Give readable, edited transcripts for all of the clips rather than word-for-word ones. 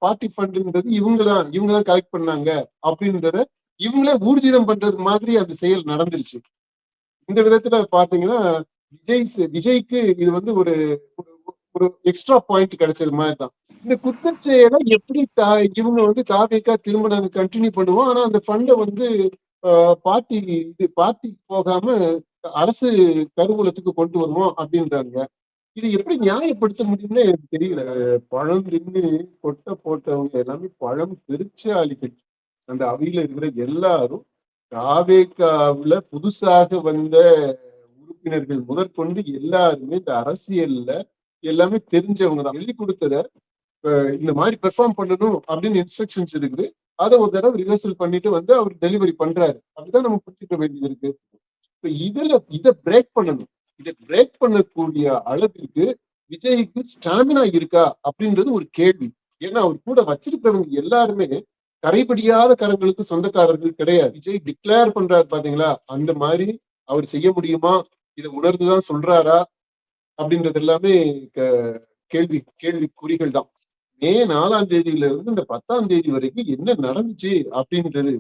Party ஃபண்ட்ன்றது இவங்கதான் collect பண்ணாங்க அப்படின்றத இவங்களே ஊர்ஜிதம் பண்றது மாதிரி அந்த செயல் நடந்துருச்சு. இந்த விதத்துல பாத்தீங்கன்னா விஜய்க்கு இது வந்து ஒரு ஒரு எக்ஸ்ட்ரா பாயிண்ட் கிடைச்சது மாதிரிதான். இந்த குற்றச்செயலை எப்படி இவங்க வந்து தாவேக்கா திரும்ப நாங்க கண்டினியூ பண்ணுவோம், ஆனா அந்த ஃபண்டை வந்து பார்ட்டி போகாம அரசு கருவூலத்துக்கு கொண்டு வருவோம் அப்படின்றாங்க. இது எப்படி நியாயப்படுத்த முடியும்னு எனக்கு தெரியல. பழம் தின்னு கொட்டை போட்டவங்க எல்லாமே பழம் பெருச்சாளிகள். அந்த அவையில இருக்கிற எல்லாரும் தாவேக்காவுல புதுசாக வந்த உறுப்பினர்கள் முதற்கொண்டு எல்லாருமே இந்த அரசியல்ல எல்லாமே தெரிஞ்சவங்க தான். எழுதி கொடுத்தத இந்த மாதிரி பெர்ஃபார்ம் பண்ணணும் அப்படின்னு இன்ஸ்ட்ரக்ஷன்ஸ் இருக்குது. அதை ஒரு தடவை ரிஹர்சல் பண்ணிட்டு வந்து அவர் டெலிவரி பண்றாரு. அப்படிதான் நம்ம புரிஞ்சுக்க வேண்டியது இருக்கு. இப்ப இதை பிரேக் பண்ணணும். இதை பிரேக் பண்ணக்கூடிய அளவிற்கு விஜய்க்கு ஸ்டாமினா இருக்கா அப்படின்றது ஒரு கேள்வி. ஏன்னா அவர் கூட வச்சிருக்கிறவங்க எல்லாருமே கரைபடியாத கரங்களுக்கு சொந்தக்காரர்கள் கிடையாது. விஜய் டிக்ளேர் பண்றாரு பாத்தீங்களா, அந்த மாதிரி அவர் செய்ய முடியுமா, இதை உணர்ந்துதான் சொல்றாரா அப்படின்றது எல்லாமே கேள்விக்குறிகள் தான். மே 4ஆம் தேதியில இருந்து இந்த 10ஆம் தேதி வரைக்கும் என்ன நடந்துச்சு அப்படின்றது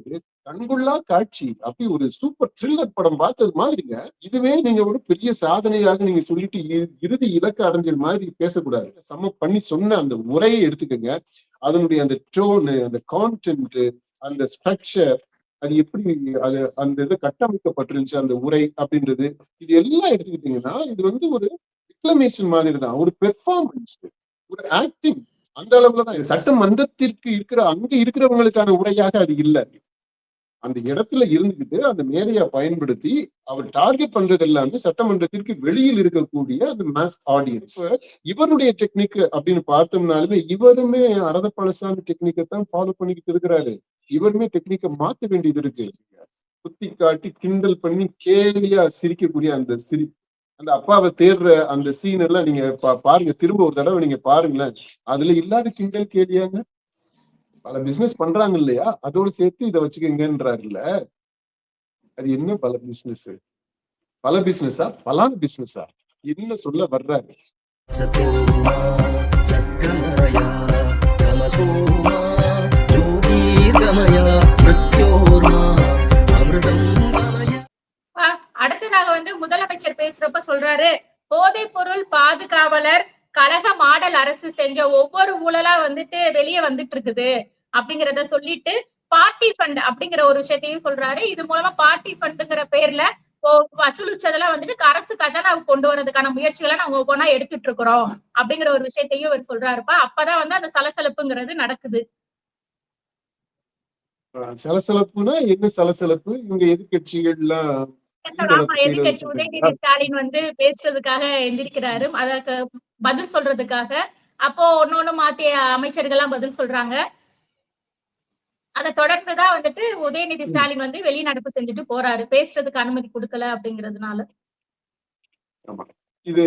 கண்கொள்ளா காட்சி. அப்படி ஒரு சூப்பர் த்ரில்லர் படம் பார்த்தது மாதிரிங்க. இதுவே நீங்க ஒரு பெரிய சாதனையாக நீங்க சொல்லிட்டு இறுதி இலக்கு அடைஞ்சது மாதிரி பேசக்கூடாது. சம பண்ணி சொன்ன அந்த உரையை எடுத்துக்கோங்க. அதனுடைய அந்த டோனு, அந்த கான்டென்ட், அந்த ஸ்ட்ரக்சர், அது எப்படி அந்த இது கட்டமைக்கப்பட்டிருந்துச்சு அந்த உரை அப்படின்றது, இது எல்லாம் எடுத்துக்கிட்டீங்கன்னா இது வந்து ஒரு டிக்ளமேஷன் மாதிரி தான், ஒரு பெர்ஃபார்மன்ஸ், ஒரு ஆக்டிங். அந்த அளவுலதான் சட்டமன்றத்திற்கு அங்க இருக்கிறவங்களுக்கான உரையாக அது இல்லை. அந்த இடத்துல இருந்துகிட்டு அந்த மேடையை பயன்படுத்தி அவர் டார்கெட் பண்றது எல்லாமே சட்டமன்றத்திற்கு வெளியில் இருக்கக்கூடிய அந்த மாஸ் ஆடியன்ஸ். இவருடைய டெக்னிக் அப்படின்னு பார்த்தோம்னாலுமே இவருமே அரத பழசான டெக்னிக்கை தான் ஃபாலோ பண்ணிக்கிட்டு இருக்கிறாரு. இவருமே டெக்னிக்கை மாற்ற வேண்டியது இருக்கு. குத்தி காட்டி கிண்டல் பண்ணி கேலியா சிரிக்கக்கூடிய அந்த சிரிப்பு, அந்த அப்பாவை தேடுற அந்த சீன் எல்லாம் நீங்க பாருங்க, திரும்ப ஒரு தடவை நீங்க பாருங்களேன். அதுல இல்லாத கிண்டல் கேலியாங்க. பல பிசினஸ் பண்றாங்க இல்லையா, அதோடு சேர்த்து இதை வச்சுக்கங்கன்றாருல்ல. அது என்ன பல பிசினஸ்? பல பிசினஸா, பலான பிசினஸா, என்ன சொல்ல வர்றாரு? அடுத்ததாக வந்து முதலமைச்சர் பேசுறப்ப சொல்றாரு, போதைப் பொருள் பாதுகாவலர் கழக மாடல் அரசு செஞ்ச ஒவ்வொரு ஊழலா வந்துட்டு வெளியே வந்துட்டு இருக்குது அப்படிங்கிறத சொல்லிட்டு பார்ட்டி ஃபண்ட் அப்படிங்கிற ஒரு விஷயத்தையும் சொல்றாரு. இது மூலமா பார்ட்டி ஃபண்டுங்கிற பேர்ல வசூலிச்சதெல்லாம் வந்துட்டு அரசு கஜனாவுக்கு கொண்டு வரதுக்கான முயற்சிகளை நாங்க ஒவ்வொன்றா எடுத்துட்டு இருக்கிறோம் அப்படிங்கிற ஒரு விஷயத்தையும் அவர் சொல்றாருப்பா. அப்பதான் வந்து அந்த சலசலப்புங்கிறது நடக்குது. சலசலப்புனா என்ன சலசலப்பு? இவங்க எதிர்கட்சிகள்லாம் எதிர்கட்சி உதயநிதி ஸ்டாலின் வந்து பேசுறதுக்காக எந்திரிக்கிறாரு, அதற்கு பதில் சொல்றதுக்காக. அப்போ ஒன்னொன்னு மாத்திய அமைச்சர்கள்லாம் பதில் சொல்றாங்க. அதை தொடர்ந்துதான் வந்துட்டு உதயநிதி ஸ்டாலின் வந்து வெளிநடப்பு செஞ்சுட்டு போறாரு, பேசுறதுக்கு அனுமதி கொடுக்கல அப்படிங்கிறதுனால. இது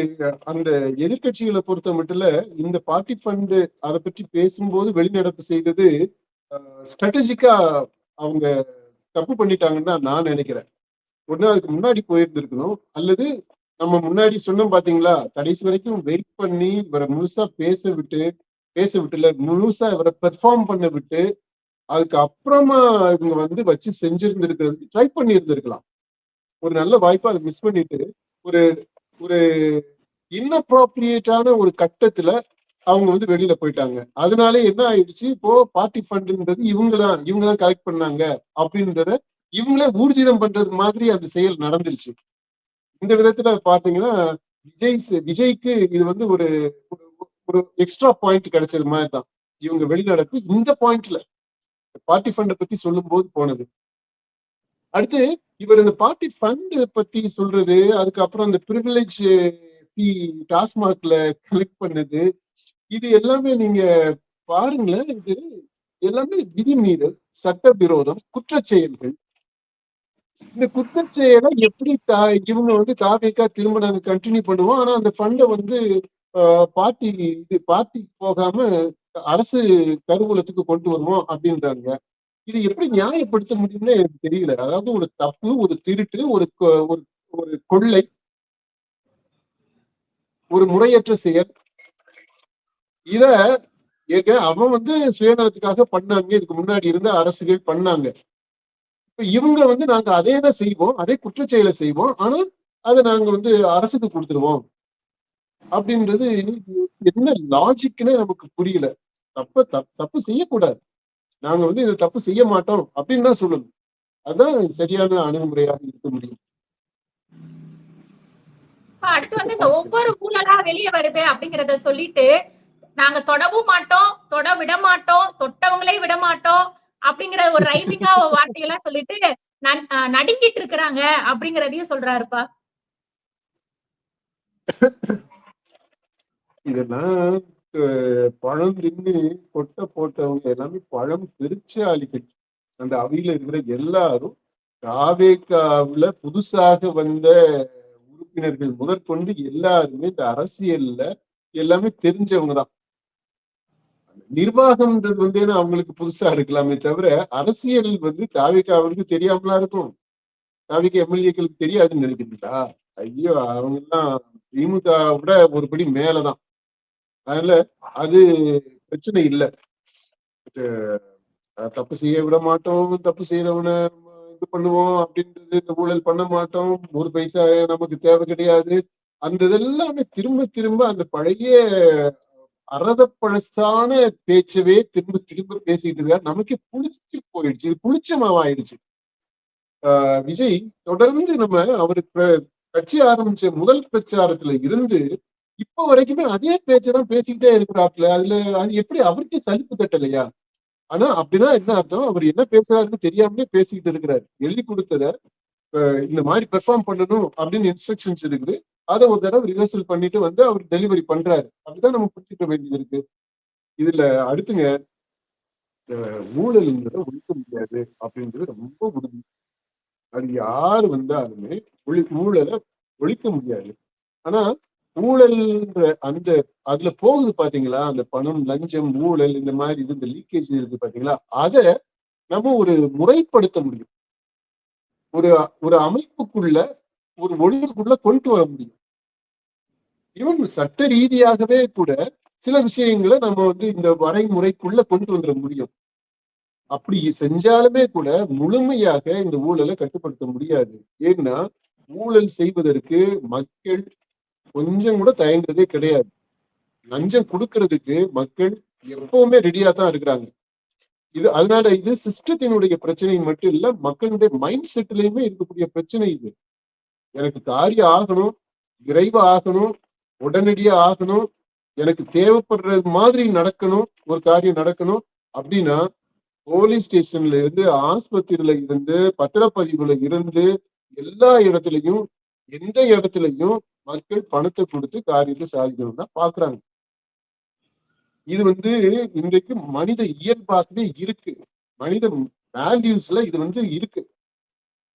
அந்த எதிர்கட்சிகளை பொறுத்த மட்டும் இந்த பார்ட்டி ஃபண்ட் அதை பற்றி பேசும்போது வெளிநடப்பு செய்தது ஸ்ட்ராட்டஜிக்கா அவங்க தப்பு பண்ணிட்டாங்கன்னு தான் நான் நினைக்கிறேன். ஒண்ணு அதுக்கு முன்னாடி போயிருந்திருக்கணும், அல்லது நம்ம முன்னாடி சொன்னோம் பாத்தீங்களா, கடைசி வரைக்கும் வெயிட் பண்ணி இவரை முழுசா பேச விட்டுல முழுசா இவரை பெர்ஃபார்ம் பண்ண விட்டு அதுக்கு அப்புறமா இவங்க வந்து வச்சு செஞ்சிருந்திருக்கிறதுக்கு ட்ரை பண்ணி இருந்திருக்கலாம். ஒரு நல்ல வாய்ப்பை அதை மிஸ் பண்ணிட்டு ஒரு ஒரு இன்அப்ரோப்ரியேட்டான ஒரு கட்டத்துல அவங்க வந்து வெளியில போயிட்டாங்க. அதனால என்ன ஆயிடுச்சு, இப்போ பார்ட்டி ஃபண்ட்ன்றது இவங்கதான் கலெக்ட் பண்ணாங்க அப்படின்றத இவங்களே ஊர்ஜிதம் பண்றது மாதிரி அந்த செயல் நடந்துருச்சு. இந்த விதத்துல பாத்தீங்கன்னா விஜய்க்கு இது வந்து ஒரு ஒரு எக்ஸ்ட்ரா பாயிண்ட் கிடைச்சது மாதிரிதான். இவங்க வெளிநடப்பு இந்த பாயிண்ட்ல பார்ட்டி ஃபண்டை பத்தி சொல்லும் போது போனது. அடுத்து இவர் இந்த பார்ட்டி ஃபண்ட் பத்தி சொல்றது, அதுக்கப்புறம் இந்த பிரிவிலேஜ் ஃபீ டாஸ்மாக்ல கலெக்ட் பண்ணது, இது எல்லாமே நீங்க பாருங்களேன். இது எல்லாமே விதிமீறல், சட்டவிரோதம், குற்றச்செயல்கள். இந்த குற்றச்செயலை எப்படி இவங்க வந்து தாவேக்கா திரும்ப நாங்க கண்டினியூ பண்ணுவோம், ஆனா அந்த ஃபண்டை வந்து பார்ட்டி போகாம அரசு கருவூலத்துக்கு கொண்டு வருவோம் அப்படின்றாங்க. இது எப்படி நியாயப்படுத்த முடியும்னு எனக்கு தெரியல. அதாவது ஒரு தப்பு, ஒரு திருட்டு, ஒரு கொள்ளை, ஒரு முறையற்ற செயல், இத அவன் வந்து சுயநலத்துக்காக பண்ணாங்க, இதுக்கு முன்னாடி இருந்த அரசுகள் பண்ணாங்க. இப்ப இவங்க வந்து நாங்க அதே தான் செய்வோம், அதே குற்றச்செயலை செய்வோம், ஆனா அதை நாங்க வந்து அரசுக்கு கொடுத்துருவோம் அப்படின்றது என்ன லாஜிக்னே நமக்கு புரியல. தப்பு செய்யக்கூடாது, நாங்க வந்து இதை தப்பு செய்ய மாட்டோம் அப்படின்னு தான் சொல்லணும். அதுதான் சரியான அணுகுமுறையாக இருக்க முடியும். அடுத்து வந்து இந்த ஒவ்வொரு ஊழலா வெளியே வருது அப்படிங்கறத சொல்லிட்டு நாங்க தொடவும் மாட்டோம், தொட விட மாட்டோம், தொட்டவங்களே விட மாட்டோம் அப்படிங்கிற ஒரு ரைமிங்கா வார்த்தையெல்லாம் சொல்லிட்டு நடுங்கிட்டு இருக்கிறாங்க அப்படிங்கறதையும் சொல்றாருப்பா. இதெல்லாம் பழம் தின்னு கொட்டை போட்டவங்க எல்லாமே பழம் பெருச்சாளிகள். அந்த அவையில இருக்கிற எல்லாரும் தாவேகாவுல புதுசாக வந்த உறுப்பினர்கள் முதற்கொண்டு எல்லாருமே இந்த அரசியல்ல எல்லாமே தெரிஞ்சவங்க தான். நிர்வாகம்ன்றது வந்து அவங்களுக்கு புதுசா இருக்கலாமே தவிர அரசியல் வந்து தாவேகாவுக்கு தெரியாமலா இருக்கும். தாவேகா எம்எல்ஏக்களுக்கு தெரியாதுன்னு நினைக்கிறீங்களா? ஐயோ, அவங்க எல்லாம் திமுக விட ஒருபடி மேலதான். அதனால அது பிரச்சனை இல்லை. தப்பு செய்ய விட மாட்டோம், தப்பு செய்யறவனை இது பண்ணுவோம் அப்படின்றது, இந்த ஊழல் பண்ண மாட்டோம், ஒரு பைசா நமக்கு தேவை கிடையாது, அந்த இதெல்லாமே திரும்ப திரும்ப அந்த பழைய அரதப்பழசான பேச்சவே திரும்ப திரும்ப பேசிட்டு இருக்காரு. நமக்கே புளிச்சு போயிடுச்சு, இது புளிச்ச மாவாயிடுச்சு. விஜய் தொடர்ந்து நம்ம அவருக்கு கட்சி ஆரம்பிச்ச முதல் பிரச்சாரத்துல இருந்து இப்ப வரைக்குமே அதே பேச்சதான் பேசிக்கிட்டே இருக்கிறாப்புல. அதுல அது எப்படி அவருக்கே சலிப்பு தட்டலையா? ஆனா அப்படின்னா என்ன அர்த்தம், அவர் என்ன பேசுறாருன்னு தெரியாமலே பேசிக்கிட்டு இருக்கிறாரு. எழுதி கொடுத்தத இந்த மாதிரி பெர்ஃபார்ம் பண்ணணும் அப்படின்னு இன்ஸ்ட்ரக்ஷன்ஸ் இருக்குது, அதை ஒரு தடவை ரிஹர்சல் பண்ணிட்டு வந்து அவர் டெலிவரி பண்றாரு. அப்படிதான் நம்ம புரிஞ்சுக்க வேண்டியது இருக்கு. இதுல அடுத்துங்க, ஊழல்ங்கிறத ஒழிக்க முடியாது அப்படின்றது ரொம்ப உறுதி. அது யாரு வந்தாலுமே ஊழலை ஒழிக்க முடியாது. ஆனா ஊழல்ன்ற அந்த அதுல போகுது பாத்தீங்களா, அந்த பணம், லஞ்சம், ஊழல், இந்த மாதிரி இது, இந்த லீக்கேஜ் இருக்கு பாத்தீங்களா, அதை நம்ம ஒரு முறைப்படுத்த முடியும். ஒரு ஒரு அமைப்புக்குள்ள, ஒரு ஒழுங்குக்குள்ள கொண்டு வர முடியும். ஈவன் சட்ட ரீதியாகவே கூட சில விஷயங்களை நம்ம வந்து இந்த வரைமுறைக்குள்ள கொண்டு வந்துட முடியும். அப்படி செஞ்சாலுமே கூட முழுமையாக இந்த ஊழலை கட்டுப்படுத்த முடியாது. ஏன்னா ஊழல் செய்வதற்கு மக்கள் கொஞ்சம் கூட தயங்குறதே கிடையாது. லஞ்சம் கொடுக்கறதுக்கு மக்கள் எப்பவுமே ரெடியா தான் இருக்கிறாங்க. அதனால இது சிஸ்டத்தினுடைய பிரச்சனை மட்டும் இல்ல, மக்களுடைய மைண்ட் செட்லயுமே இருக்கக்கூடிய பிரச்சனை இது. எனக்கு காரியம் ஆகணும், விரைவா ஆகணும், உடனடியா ஆகணும், எனக்கு தேவைப்படுறது மாதிரி நடக்கணும், ஒரு காரியம் நடக்கணும் அப்படின்னா போலீஸ் ஸ்டேஷன்ல இருந்து, ஆஸ்பத்திரியில இருந்து, பத்திரப்பதிவுல இருந்து, எல்லா இடத்துலயும் எந்த இடத்துலயும் மக்கள் பணத்தை கொடுத்து காரியத்தை சாதிக்கணும் தான் பாக்குறாங்க. இது வந்து இன்றைக்கு மனித இயல்பாகவே இருக்கு, மனித வேல்யூஸ்ல இது வந்து இருக்கு.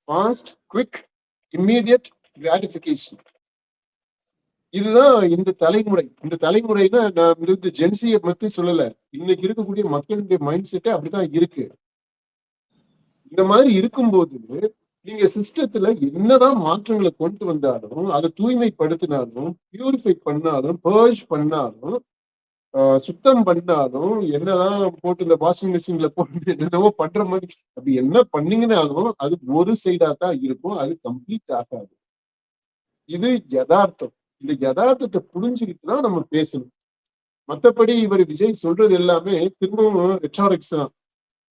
Fast, quick, immediate gratification. இதுதான் இந்த தலைமுறைனா நான் வந்து ஜென்சியை பத்தி சொல்லல, இன்னைக்கு இருக்கக்கூடிய மக்களுடைய மைண்ட் செட்டே அப்படித்தான் இருக்கு. இந்த மாதிரி இருக்கும்போது நீங்க சிஸ்டத்துல என்னதான் மாற்றங்களை கொண்டு வந்தாலும், அதை தூய்மைப்படுத்தினாலும், பியூரிஃபை பண்ணாலும், பர்ஜ் பண்ணாலும், சுத்தம் பண்ணாலும், என்னதான் போட்டு இந்த வாஷிங் மிஷின்ல போட்டு என்னென்னவோ பண்ற மாதிரி அப்படி என்ன பண்ணீங்கன்னாலும் அது ஒரு சைடா தான் இருக்கும், அது கம்ப்ளீட் ஆகாது. இது யதார்த்தம். இந்த யதார்த்தத்தை புரிஞ்சுக்கிட்டு தான் நம்ம பேசணும். மற்றபடி இவர் விஜய் சொல்றது எல்லாமே திரும்பவும் ரெட்டாரிக்ஸ் தான்,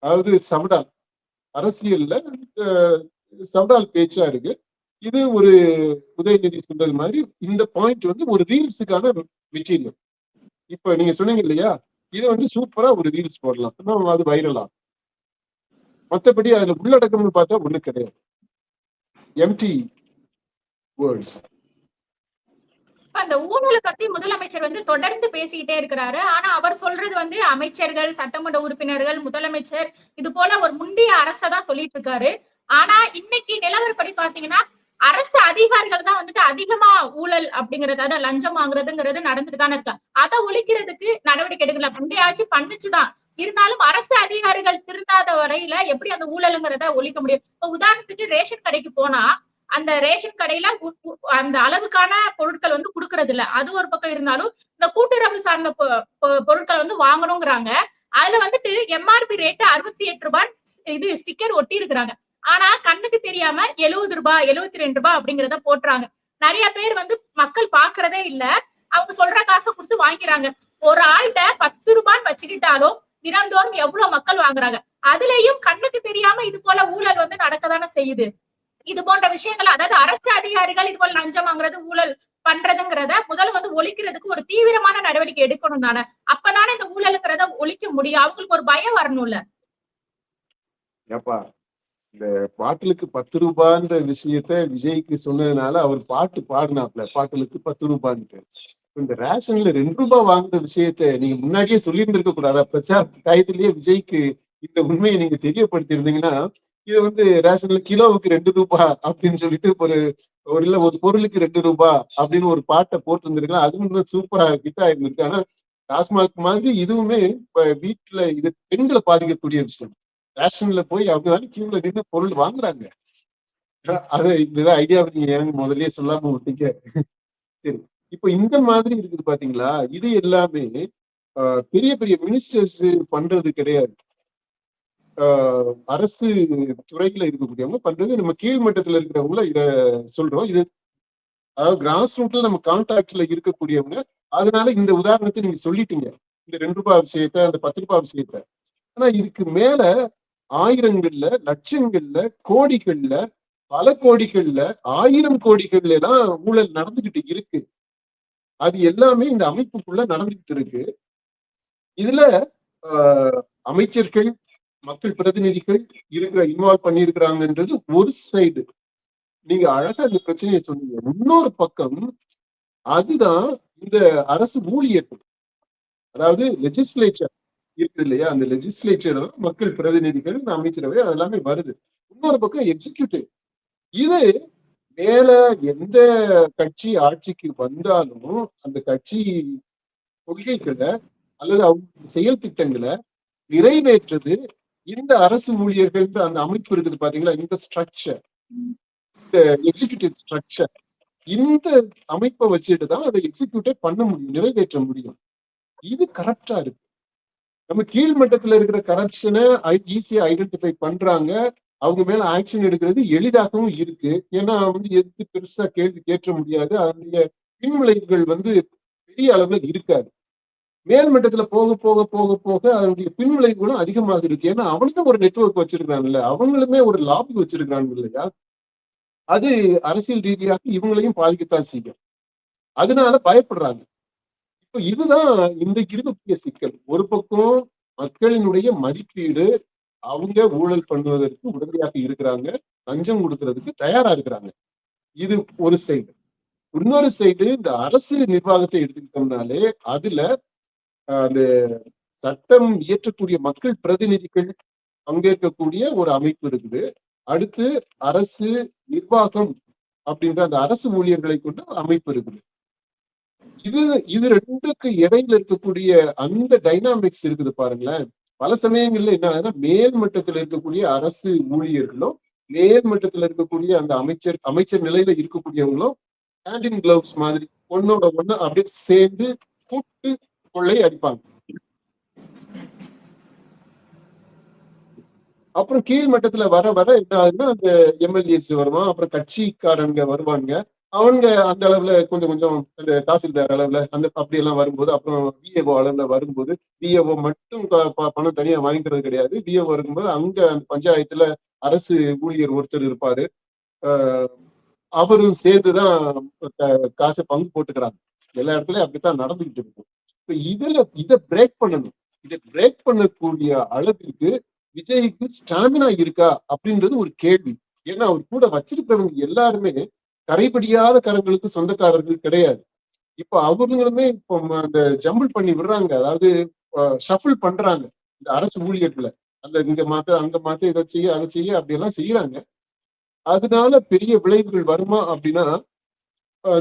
அதாவது சவடால் அரசியல்ல சவடால் பேச்சா இருக்கு. இது ஒரு உதயநிதி சொல்றது மாதிரி இந்த பாயிண்ட் வந்து ஒரு ரீல்ஸுக்கான மெட்டீரியல். இப்ப நீங்க சொன்னீங்க இல்லையா, இது வந்து சூப்பரா ஒரு ரீல்ஸ் போடலாம், அது வைரலா. மற்றபடி அதுல உள்ளடக்கம்னு பார்த்தா ஒண்ணு கிடையாது, எம்டி வேர்ட்ஸ். அந்த ஊழலை பத்தி முதலமைச்சர் வந்து தொடர்ந்து பேசிக்கிட்டே இருக்கிறாரு. ஆனா அவர் சொல்றது வந்து அமைச்சர்கள், சட்டமன்ற உறுப்பினர்கள், முதலமைச்சர் இது போல ஒரு முந்தைய அரசை தான் சொல்லிட்டு இருக்காரு. ஆனா இன்னைக்கு நிலவரப்படி பாத்தீங்கன்னா அரசு அதிகாரிகள் தான் வந்துட்டு அதிகமா ஊழல் அப்படிங்கறது, அதாவது லஞ்சம் வாங்குறதுங்கிறது நடந்துட்டு தானே இருக்கா. அதை ஒழிக்கிறதுக்கு நடவடிக்கை எடுக்கல. முந்தைய ஆட்சி பண்ணுச்சுதான், இருந்தாலும் அரசு அதிகாரிகள் திருந்தாத வரையில எப்படி அந்த ஊழலுங்கிறத ஒழிக்க முடியும்? இப்ப உதாரணத்துக்கு ரேஷன் கடைக்கு போனா அந்த ரேஷன் கடையில அந்த அளவுக்கான பொருட்கள் வந்து குடுக்கறது இல்ல. அது ஒரு பக்கம் இருந்தாலும் இந்த கூட்டுறவு சார்ந்த பொருட்கள் வந்து வாங்கணுங்கிறாங்க. அதுல வந்துட்டு எம்ஆர்பி ரேட் ரூ. 68 இது ஸ்டிக்கர் ஒட்டி இருக்கிறாங்க. ஆனா கண்ணுக்கு தெரியாம ரூ. 70 ரூ. 72 அப்படிங்கறத போட்டுறாங்க. நிறைய பேர் வந்து மக்கள் பாக்குறதே இல்ல. அவங்க சொல்ற காசை கொடுத்து வாங்கிறாங்க. ஒரு ஆள்கிட்ட ரூ. 10 வச்சுக்கிட்டாலும் தினந்தோறும் எவ்வளவு மக்கள் வாங்குறாங்க. அதுலயும் கண்ணுக்கு தெரியாம இது போல ஊழல் வந்து நடக்கதானே செய்யுது. இது போன்ற விஷயங்கள், அதாவது அரசு அதிகாரிகள் இது போல லஞ்சம் வாங்குறது, ஊழல் பண்றதுங்கிறத முதல்ல வந்து ஒழிக்கிறதுக்கு ஒரு தீவிரமான நடவடிக்கை எடுக்கணும் தானே. அப்பதானே இந்த ஊழலுங்கிறத ஒழிக்க முடியும். அவங்களுக்கு ஒரு பயம் வரணும்ல. ஏப்பா, இந்த பாட்டிலுக்கு ரூ. 10 விஷயத்த விஜய்க்கு சொன்னதுனால அவர் பாட்டு பாடினாப்ல, பாட்டிலுக்கு ரூ. 10. இந்த ரேஷன்ல ரூ. 2 வாங்குற விஷயத்த நீங்க முன்னாடியே சொல்லியிருந்திருக்க கூடாதா? பிரச்சார டயத்திலேயே விஜய்க்கு இந்த உண்மையை நீங்க தெரியப்படுத்தி இருந்தீங்கன்னா, இது வந்து ரேஷன்ல கிலோவுக்கு ரூ. 2 அப்படின்னு சொல்லிட்டு ஒரு பொருளுக்கு ரூ. 2 அப்படின்னு ஒரு பாட்டை போட்டு இருந்திருக்கலாம். அதுவும் இன்னும் சூப்பரா ஹிட் ஆயிருந்திருக்கு. ஆனா டாஸ்மாக் மாதிரி இதுவுமே இப்ப வீட்டுல இது பெண்களை பாதிக்கக்கூடிய விஷயம். ரேஷன்ல போய் அவங்க தானே கியூல நின்று பொருள் வாங்குறாங்க. அது இந்த ஐடியா நீங்க எனக்கு முதல்லயே சொல்லாம விட்டீங்க. சரி, இப்ப இந்த மாதிரி இருக்குது பாத்தீங்களா? இது எல்லாமே பெரிய பெரிய மினிஸ்டர்ஸ் பண்றது கிடையாது. அரசு துறையில இருக்கக்கூடியவங்க பண்றது. நம்ம கீழ்மட்டத்துல இருக்கிறவங்கள இத சொல்றோம். இது அதாவது கிராஸ் ரூட்ல நம்ம கான்டாக்ட்ல இருக்கக்கூடியவங்க. அதனால இந்த உதாரணத்தை நீங்க சொல்லிட்டீங்க. இந்த ரூ. 2 விஷயத்த, அந்த ரூ. 10 விஷயத்த. ஆனா இதுக்கு மேல ஆயிரங்கள்ல, லட்சங்கள்ல, கோடிகள்ல, பல கோடிகள்ல, 1000 கோடிகள்ல எல்லாம் ஊழல் நடந்துகிட்டு இருக்கு. அது எல்லாமே இந்த அமைப்புக்குள்ள நடந்துகிட்டு இருக்கு. இதுல அமைச்சர்கள், மக்கள் பிரதிநிதிகள் இன்வால்வ் பண்ணியிருக்கிறாங்கன்றது ஒரு சைடு. நீங்க அழகா இந்த பிரச்சனையை சொன்னீங்க. இன்னொரு பக்கம் அதுதான் இந்த அரசு ஊழியர்கள், அதாவது லெஜிஸ்லேச்சர் இருக்குது இல்லையா? அந்த லெஜிஸ்லேச்சர் தான் மக்கள் பிரதிநிதிகள், இந்த அமைச்சரவை அதெல்லாமே வருது. இன்னொரு பக்கம் எக்ஸிக்யூட்டிவ். இது மேல எந்த கட்சி ஆட்சிக்கு வந்தாலும் அந்த கட்சி கொள்கைகளை அல்லது அவங்க செயல் திட்டங்களை நிறைவேற்றது இந்த அரசு ஊழியர்கள் அந்த அமைப்பு இருக்குது பாத்தீங்களா? இந்த ஸ்ட்ரக்சர், இந்த எக்ஸிக்யூட்டிவ் ஸ்ட்ரக்சர், இந்த அமைப்பை வச்சுட்டு தான் அதை எக்ஸிக்யூட்டே பண்ண முடியும், நிறைவேற்ற முடியும். இது கரப்டா இருக்கு. நம்ம கீழ்மட்டத்துல இருக்கிற கரப்ஷனை ஈஸியா ஐடென்டிஃபை பண்றாங்க. அவங்க மேல ஆக்ஷன் எடுக்கிறது எளிதாகவும் இருக்கு. ஏன்னா வந்து எதிர்த்து பெருசா கேள்வி கேட்க முடியாது. அதனுடைய பின்விளைவுகள் வந்து பெரிய அளவுல இருக்காது. மேல்மட்டத்துல போக போக போக போக அதனுடைய பின்விளைவுகளும் அதிகமாக இருக்கு. ஏன்னா அவனுக்கும் ஒரு நெட்வொர்க் வச்சிருக்காங்கல்ல, அவங்களுமே ஒரு லாபி வச்சிருக்காங்க இல்லையா? அது அரசியல் ரீதியாக இவங்களையும் பாதிக்கத்தான் செய்யும். அதனால பயப்படுறாங்க. இப்ப இதுதான் இன்றைக்கு இருக்கக்கூடிய சிக்கல். ஒரு பக்கம் மக்களினுடைய மதிப்பீடு, அவங்க ஊழல் பண்ணுவதற்கு உடனடியாக இருக்கிறாங்க, லஞ்சம் கொடுக்கறதுக்கு தயாரா இருக்கிறாங்க. இது ஒரு சைடு. இன்னொரு சைடு இந்த அரசு நிர்வாகத்தை எடுத்துக்கிட்டோம்னாலே அதுல அந்த சட்டம் இயற்றக்கூடிய மக்கள் பிரதிநிதிகள் பங்கேற்கக்கூடிய ஒரு அமைப்பு இருக்குது. அடுத்து அரசு நிர்வாகம் அப்படின்ற அந்த அரசு ஊழியர்களை கொண்ட அமைப்பு இருக்குது. இது ரெண்டுக்கு இடையில இருக்கக்கூடிய அந்த டைனாமிக்ஸ் இருக்குது பாருங்களேன். பல சமயங்கள்ல என்ன ஆகுதுன்னா, மேல் மட்டத்துல இருக்கக்கூடிய அரசு ஊழியர்களும் மேல் மட்டத்துல இருக்கக்கூடிய அந்த அமைச்சர் நிலையில இருக்கக்கூடியவங்களும் ஹேண்ட் இன் கிளவுஸ் மாதிரி ஒன்னோட ஒண்ணு அப்படியே சேர்ந்து கூட்டு கொள்ளை அடிப்பாங்க. அப்புறம் கீழ் மட்டத்துல வர வர என்ன ஆகுதுன்னா, அந்த எம்எல்ஏஸ் வருவான், அப்புறம் கட்சிக்காரங்க வருவாங்க. அவங்க அந்த அளவுல கொஞ்சம் கொஞ்சம் அந்த தாசில்தார் அளவுல அந்த அப்படி எல்லாம் வரும்போது, அப்புறம் விஏஓ அளவுல வரும்போது, விஏஓ மட்டும் பணம் தனியா வாங்கிக்கிறது கிடையாது. விஏஓ இருக்கும்போது அங்க அந்த பஞ்சாயத்துல அரசு ஊழியர் ஒருத்தர் இருப்பாரு. அவரும் சேர்ந்துதான் காசை பங்கு போட்டுக்கிறாங்க. எல்லா இடத்துலயும் அப்படித்தான் நடந்துகிட்டு இருக்கு. இப்ப இதை பிரேக் பண்ணணும். இதை பிரேக் பண்ணக்கூடிய அளவிற்கு விஜய்க்கு ஸ்டாமினா இருக்கா அப்படின்றது ஒரு கேள்வி. ஏன்னா அவர் கூட வச்சிருக்கிறவங்க எல்லாருமே கரைபடியாத கரங்களுக்கு சொந்தக்காரர்கள் கிடையாது. இப்ப அவர்களுமே இப்போ அந்த ஜம்பிள் பண்ணி விடுறாங்க, அதாவது ஷஃபிள் பண்றாங்க இந்த அரசு ஊழியர்களை. அந்த இங்க மாத்த அங்க மாத்த இதை செய்ய அதை செய்ய அப்படி எல்லாம் செய்யறாங்க. அதனால பெரிய விளைவுகள் வருமா அப்படின்னா,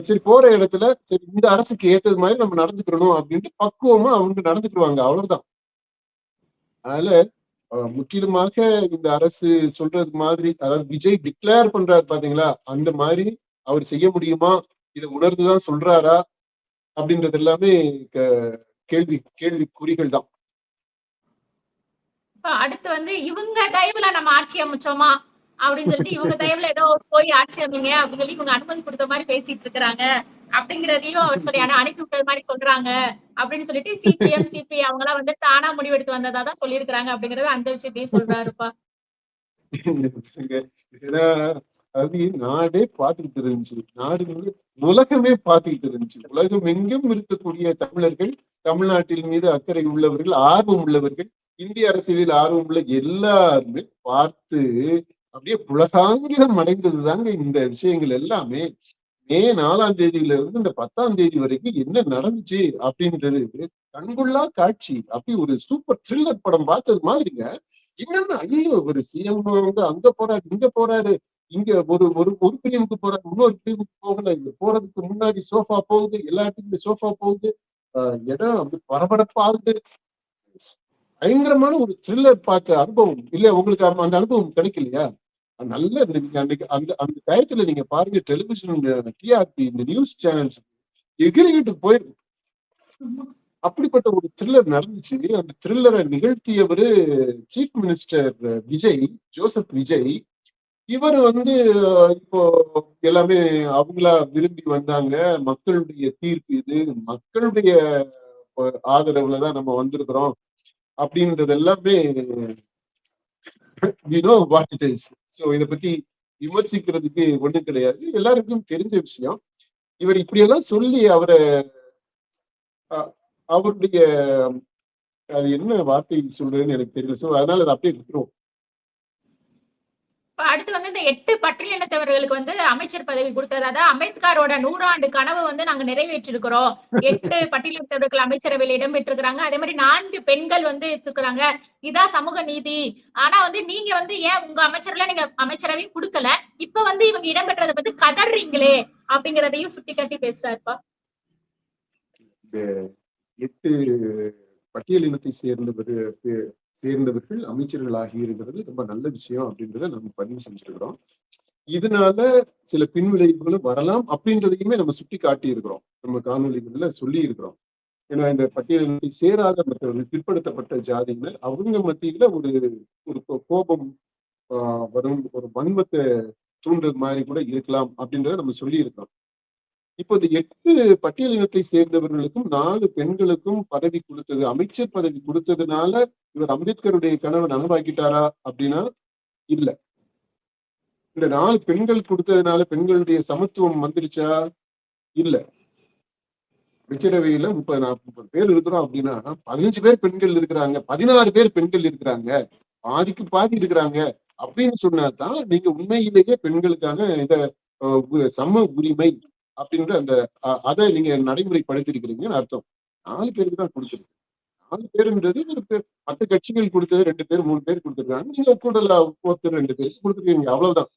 சரி போற இடத்துல சரி இந்த அரசுக்கு ஏத்தது மாதிரி நம்ம நடந்துக்கிறணும் அப்படின்ட்டு பக்குவமா அவங்க நடந்துக்குருவாங்க, அவ்வளவுதான். அதனால முற்றிலுமாக இந்த அரசு சொல்றது மாதிரி, அதாவது விஜய் டிக்ளேர் பண்றாரு பாத்தீங்களா, அந்த மாதிரி அவர் செய்ய முடியுமா, இதை உணர்ந்துதான் சொல்றாரா அப்படின்றது எல்லாமே கேள்விக்குறிகள் தான். இப்ப அடுத்து வந்து இவங்க தயவுல நம்ம ஆட்சி அமைச்சோமா அப்படின்னு சொல்லிட்டு இவங்க தயவுல ஏதோ போய் ஆட்சி அமைங்க அப்படின்னு சொல்லி இவங்க அனுமதி கொடுத்த மாதிரி பேசிட்டு இருக்கிறாங்க அப்படிங்கறதையும் அவர் சொல்லி ஆனா அனுப்பி விட்டது மாதிரி சொல்றாங்க அப்படின்னு சொல்லிட்டு சிபிஐ அவங்க எல்லாம் வந்து தானா முடிவெடுத்து வந்ததா சொல்லியிருக்கிறாங்க அப்படிங்கறது அந்த விஷயத்தையும் சொல்றாருப்பா. ஏன்னா அது நாடே பார்த்துக்கிட்டு இருந்துச்சு, உலகமே பார்த்துக்கிட்டு இருந்துச்சு. உலகம் எங்கும் இருக்கக்கூடிய தமிழர்கள், தமிழ்நாட்டின் மீது அக்கறை உள்ளவர்கள், ஆர்வம் உள்ளவர்கள், இந்திய அரசியலில் ஆர்வம் உள்ள எல்லாருமே பார்த்து அப்படியே புலகாங்கிதம் அடைந்ததுதாங்க இந்த விஷயங்கள் எல்லாமே. மே 4ஆம் தேதியில இருந்து இந்த 10ஆம் தேதி வரைக்கும் என்ன நடந்துச்சு அப்படின்றது கண்கொள்ளா காட்சி. அப்படி ஒரு சூப்பர் த்ரில்லர் படம் பார்த்தது மாதிரிங்க. இன்னொன்னு, ஐயோ, ஒரு சிஎம் வந்து அங்க போறாரு, இங்க போறாரு, இங்க ஒரு ஒரு ஒரு பிரிவுக்கு போறாரு, இன்னொரு பிரிவுக்கு போகல, இங்க போறதுக்கு முன்னாடி சோஃபா போகுது, எல்லா இடத்துக்குமே சோஃபா போகுது, இடம் அப்படி பரபரப்பாகுது. பயங்கரமான ஒரு த்ரில்லர் பார்த்த அனுபவம் இல்ல உங்களுக்கு? அந்த அனுபவம் கிடைக்கலையா? நல்ல அன்னைக்கு அந்த அந்த டயத்துல நீங்க பாருங்க, டெலிவிஷன் டிஆர்பி இந்த நியூஸ் சேனல்ஸ் எகிரிக்கிட்டு போயிருக்கு. அப்படிப்பட்ட ஒரு த்ரில்லர் நடந்துச்சு. அந்த த்ரில்லரை நிகழ்த்தியவரு சீஃப் மினிஸ்டர் ஜோசப் விஜய். இவர் வந்து இப்போ எல்லாமே அவங்களா விரும்பி வந்தாங்க. மக்களுடைய தீர்ப்பு இது, மக்களுடைய ஆதரவுலதான் நம்ம வந்திருக்கிறோம் அப்படின்றது எல்லாமே இத பத்தி விமர்சிக்கிறதுக்கு ஒண்ணும் கிடையாது, எல்லாருக்கும் தெரிஞ்ச விஷயம். இவர் இப்படியெல்லாம் சொல்லி அவருடைய அது என்ன வார்த்தை சொல்றதுன்னு எனக்கு தெரியல. சோ அதனால அதை அப்படியே விட்டுருவோம். அடுத்து வந்து இந்த 8 பட்டியலினத்தவர்களுக்கு வந்து அமைச்சர் பதவி கொடுத்தது, அதாவது அம்பேத்கரோட 100 கனவு வந்து நாங்க நிறைவேற்றிருக்கிறோம். 8 பட்டியலினத்தவர்கள் அமைச்சரவையில் இடம்பெற்றிருக்கிறாங்க. அதே மாதிரி 4 பெண்கள் வந்து இருக்கிறாங்க. இதான் சமூக நீதி. ஆனா வந்து நீங்க வந்து ஏன் உங்க அமைச்சர்ல நீங்க அமைச்சரவை கொடுக்கல, இப்ப வந்து இவங்க இடம்பெற்றதை பத்தி கதறீங்களே அப்படிங்கிறதையும் சுட்டி காட்டி பேசுறாருப்பா. 8 பட்டியலினத்தை சேர்ந்தவர்கள் அமைச்சர்கள் ஆகி இருக்கிறது ரொம்ப நல்ல விஷயம் அப்படின்றத நம்ம பதிவு செஞ்சிருக்கிறோம். இதனால சில பின்விளைவுகளும் வரலாம் அப்படின்றதையுமே நம்ம சுட்டி காட்டி இருக்கிறோம், நம்ம காணொலிகள்ல சொல்லி இருக்கிறோம். ஏன்னா இந்த பட்டியலினத்தை சேராத மற்றவர்கள், பிற்படுத்தப்பட்ட ஜாதியினர், அவங்க மத்தியில ஒரு கோபம் வரும், ஒரு வன்மத்தை தூண்டுறது மாதிரி கூட இருக்கலாம் அப்படின்றத நம்ம சொல்லி இருக்கிறோம். இப்போ இந்த 8 பட்டியலினத்தை சேர்ந்தவர்களுக்கும் 4 பெண்களுக்கும் பதவி கொடுத்தது, அமைச்சர் பதவி கொடுத்ததுனால இவர் அம்பேத்கருடைய கனவை நனவாக்கிட்டாரா அப்படின்னா இல்ல. இந்த 4 பெண்கள் கொடுத்ததுனால பெண்களுடைய சமத்துவம் வந்துருச்சா? இல்ல. அமைச்சரவையில 30-40 பேர் இருக்கிறோம் அப்படின்னா 15 பேர் பெண்கள் இருக்கிறாங்க, 16 பேர் பெண்கள் இருக்கிறாங்க, பாதிக்கு பாதி இருக்கிறாங்க அப்படின்னு சொன்னாதான் நீங்க உண்மையிலேயே பெண்களுக்கான இந்த சம உரிமை அப்படின்ற அந்த அதை நீங்க நடைமுறைப்படுத்திருக்கிறீங்கன்னு அர்த்தம். 4 பேருக்கு தான் கொடுத்துருக்கு. 4 பேருன்றது ஒரு 10 கட்சிகள் கொடுத்தது 2 பேர் 3 பேர் கொடுத்துருக்காங்க. நீங்க கூடல ஒருத்தர் 2 பேர் கொடுத்துருக்கீங்க, அவ்வளவுதான்.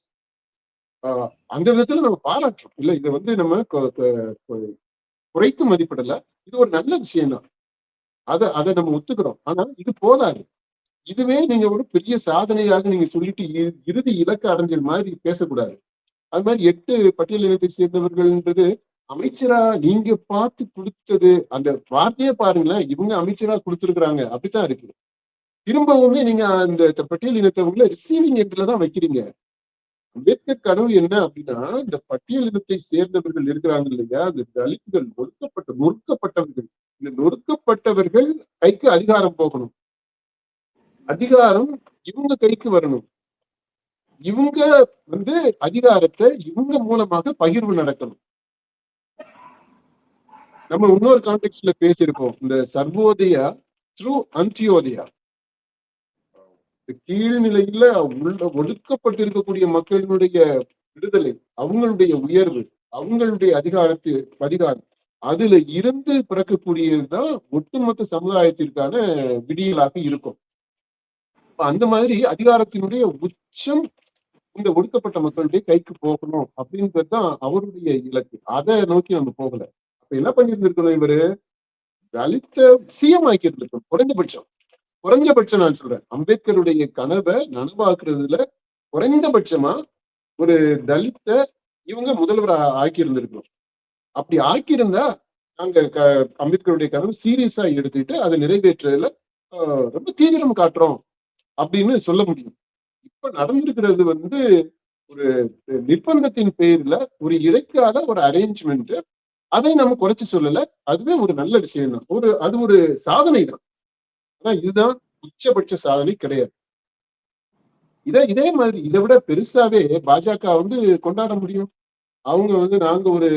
அந்த விதத்துல நம்ம பாராட்டுறோம். இல்ல, இதை வந்து நம்ம குறைத்து மதிப்பிடல. இது ஒரு நல்ல விஷயம் தான், அதை நம்ம ஒத்துக்கிறோம். ஆனா இது போதாது. இதுவே நீங்க ஒரு பெரிய சாதனையாக நீங்க சொல்லிட்டு இறுதி இலக்கு அடைஞ்ச மாதிரி பேசக்கூடாது. அது மாதிரி 8 பட்டியலினத்தை சேர்ந்தவர்கள்ன்றது அமைச்சரா நீங்க பார்த்து கொடுத்தது, அந்த வார்த்தையே பாருங்களேன், இவங்க அமைச்சரா கொடுத்துருக்குறாங்க அப்படித்தான் இருக்கு. திரும்பவுமே நீங்க அந்த பட்டியலினத்தவங்களை ரிசீவிங் எண்ட்லதான் வைக்கிறீங்க. அம்பேத்கர் கனவு என்ன அப்படின்னா, இந்த பட்டியலினத்தை சேர்ந்தவர்கள் இருக்கிறாங்க இல்லையா, அந்த தலித்துகள், நொறுக்கப்பட்டவர்கள், இந்த நொறுக்கப்பட்டவர்கள் கைக்கு அதிகாரம் போகணும், அதிகாரம் இவங்க கைக்கு வரணும், இவங்க வந்து அதிகாரத்தை இவங்க மூலமாக பகிர்வு நடக்கணும். நம்ம இன்னொரு கான்டெக்ட்ல பேசியிருக்கோம், இந்த சர்வோதயா த்ரூ அந்தியோதயா. கீழ்நிலையில ஒடுக்கப்பட்டிருக்கக்கூடிய மக்களினுடைய விடுதலை, அவங்களுடைய உயர்வு, அவங்களுடைய அதிகாரம், அதுல இருந்து பிறக்கக்கூடியதுதான் ஒட்டுமொத்த சமுதாயத்திற்கான விடியலாக இருக்கும். அந்த மாதிரி அதிகாரத்தினுடைய உச்சம் இந்த ஒடுக்கப்பட்ட மக்களுடைய கைக்கு போகணும் அப்படின்றதுதான் அவருடைய இலக்கு. அதை நோக்கி நம்ம போகல. அப்ப என்ன பண்ணிருந்திருக்கணும், இவரு தலித்த சிஎம் ஆக்கி இருந்திருக்கணும் குறைந்தபட்சம். குறைஞ்சபட்சம் நான் சொல்றேன், அம்பேத்கருடைய கனவை நனவாக்குறதுல குறைந்தபட்சமா ஒரு தலித்த இவங்க முதல்வர் ஆக்கி இருந்திருக்கணும். அப்படி ஆக்கியிருந்தா நாங்க அம்பேத்கருடைய கனவு சீரியஸா எடுத்துக்கிட்டு அதை நிறைவேற்றுறதுல ரொம்ப தீவிரம் காட்டுறோம் அப்படின்னு சொல்ல முடியும். இப்ப நடந்திருக்கிறது வந்து ஒரு நிர்பந்தத்தின் பேர்ல ஒரு இடைக்கால ஒரு அரேஞ்ச்மெண்ட். அதை நம்ம குறைச்சு சொல்லல, அதுவே ஒரு நல்ல விஷயம் தான், அது ஒரு சாதனை தான். ஆனா இதுதான் உச்சபட்ச சாதனை கிடையாது. இதே மாதிரி இதை விட பெருசாவே பாஜக வந்து கொண்டாட முடியும். அவங்க வந்து நாங்க ஒரு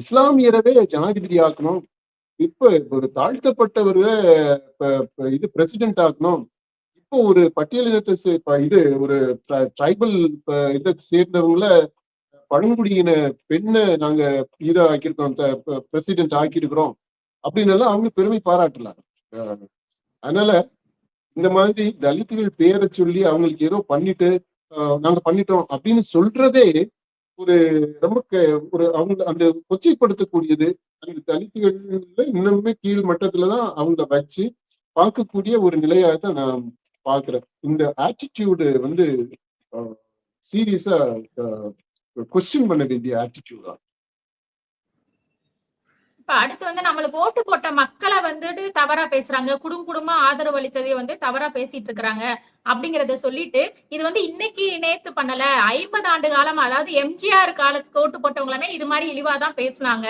இஸ்லாமியரவே ஜனாதிபதி ஆக்கணும், இப்ப ஒரு தாழ்த்தப்பட்டவர்களை இது பிரசிடென்ட் ஆக்கணும், இப்போ ஒரு பட்டியலினத்தை இது ஒரு ட்ரைபல் இதை சேர்ந்தவங்கள பழங்குடியின பெண்ணை நாங்க இதை ஆக்கியிருக்கோம், பிரசிடென்ட் ஆக்கியிருக்கிறோம் அப்படின்னு எல்லாம் அவங்க பெருமை பாராட்டலாம். அதனால இந்த மாதிரி தலித்துகள் பேரை சொல்லி அவங்களுக்கு ஏதோ பண்ணிட்டு நாங்க பண்ணிட்டோம் அப்படின்னு சொல்றதே ஒரு ரொம்ப ஒரு அவங்க அந்த கொச்சைப்படுத்தக்கூடியது. அந்த தலித்துகள்ல இன்னுமே கீழ் மட்டத்துலதான் அவங்கள வச்சு பார்க்கக்கூடிய ஒரு நிலையாக தான் நான் பாக்குறேன். இந்த ஆட்டிடியூடு வந்து சீரியஸா கொஸ்டின் பண்ண வேண்டிய ஆட்டிடியூட் தான். இப்ப அடுத்து வந்து நம்மளுக்கு ஓட்டு போட்ட மக்களை வந்துட்டு தவறா பேசுறாங்க, குடும்பமா ஆதரவு அளித்ததை வந்து தவறா பேசிட்டு இருக்கிறாங்க அப்படிங்கறத சொல்லிட்டு, இது வந்து இன்னைக்கு நேத்து பண்ணல, 50 ஆண்டு காலமா, அதாவது எம்ஜிஆர் காலத்துக்கு ஓட்டு போட்டவங்களுமே இது மாதிரி இழிவாதான் பேசுனாங்க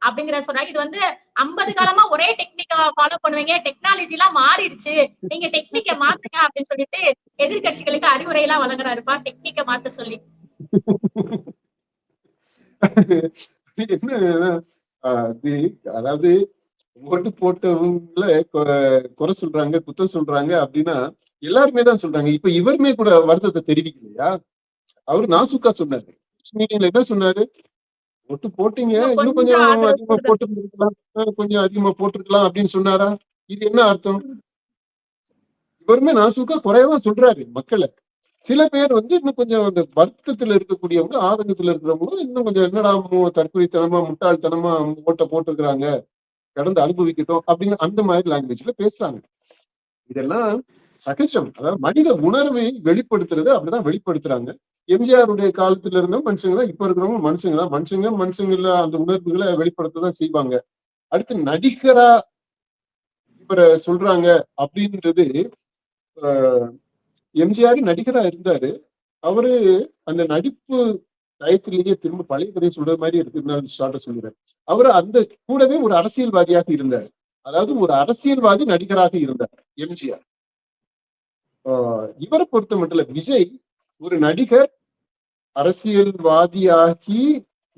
அப்படிங்கறத சொன்னாங்க. இது வந்து 50 காலமா ஒரே டெக்னிக்கா ஃபாலோ பண்ணுவீங்க, டெக்னாலஜி எல்லாம் மாறிடுச்சு, நீங்க டெக்னிக்க மாத்துங்க அப்படின்னு சொல்லிட்டு எதிர்கட்சிகளுக்கு அறிவுரை எல்லாம் வழங்குறாருப்பா, டெக்னிக்க மாத்த சொல்லி. என்ன அதாவது ஓட்டு போட்டவங்கள குறை சொல்றாங்க, குத்தம் சொல்றாங்க அப்படின்னா எல்லாருமே தான் சொல்றாங்க. இப்ப இவருமே கூட வருத்தத்தை தெரிவிக்கலையா? அவரு நாசுக்கா சொன்னாரு, மீட்டிங்ல என்ன சொன்னாரு, ஓட்டு போட்டீங்க, இன்னும் கொஞ்சம் அதிகமா போட்டுருக்கலாம், கொஞ்சம் அதிகமா போட்டிருக்கலாம் அப்படின்னு சொன்னாரா? இது என்ன அர்த்தம்? இவருமே நாசுக்கா குறையதான் சொல்றாரு மக்களை. சில பேர் வந்து இன்னும் கொஞ்சம் அந்த வருத்தத்துல இருக்கக்கூடியவங்க, ஆதங்கத்துல இருக்கிறவங்க இன்னும் கொஞ்சம் என்னடா தற்கொலைத்தனமா முட்டாள்தனமா ஓட்ட போட்டிருக்கிறாங்க, கடந்து அனுபவிக்கட்டும் அப்படின்னு அந்த மாதிரி லாங்குவேஜ்ல பேசுறாங்க. இதெல்லாம் சகஜம். அதாவது மனித உணர்வை வெளிப்படுத்துறது அப்படிதான் வெளிப்படுத்துறாங்க. எம்ஜிஆருடைய காலத்துல இருந்த மனுஷங்க தான் இப்ப இருக்கிறவங்க மனுஷங்க தான். மனுஷங்கள அந்த உணர்வுகளை வெளிப்படுத்ததான் செய்வாங்க. அடுத்து நடிகரா இவரை சொல்றாங்க அப்படின்றது, எம்ஜிஆர் நடிகரா இருந்தாரு. அவரு அந்த நடிப்பு டயத்திலேயே திரும்ப பழைய கதையை சொல்ற மாதிரி இருக்குன்னு ஸ்டார்ட் சொல்லுறேன். அவரு அந்த கூடவே ஒரு அரசியல்வாதியாக இருந்தார். அதாவது ஒரு அரசியல்வாதி நடிகராக இருந்தார் எம்ஜிஆர். இவரை பொறுத்த மட்டும் விஜய் ஒரு நடிகர் அரசியல்வாதியாகி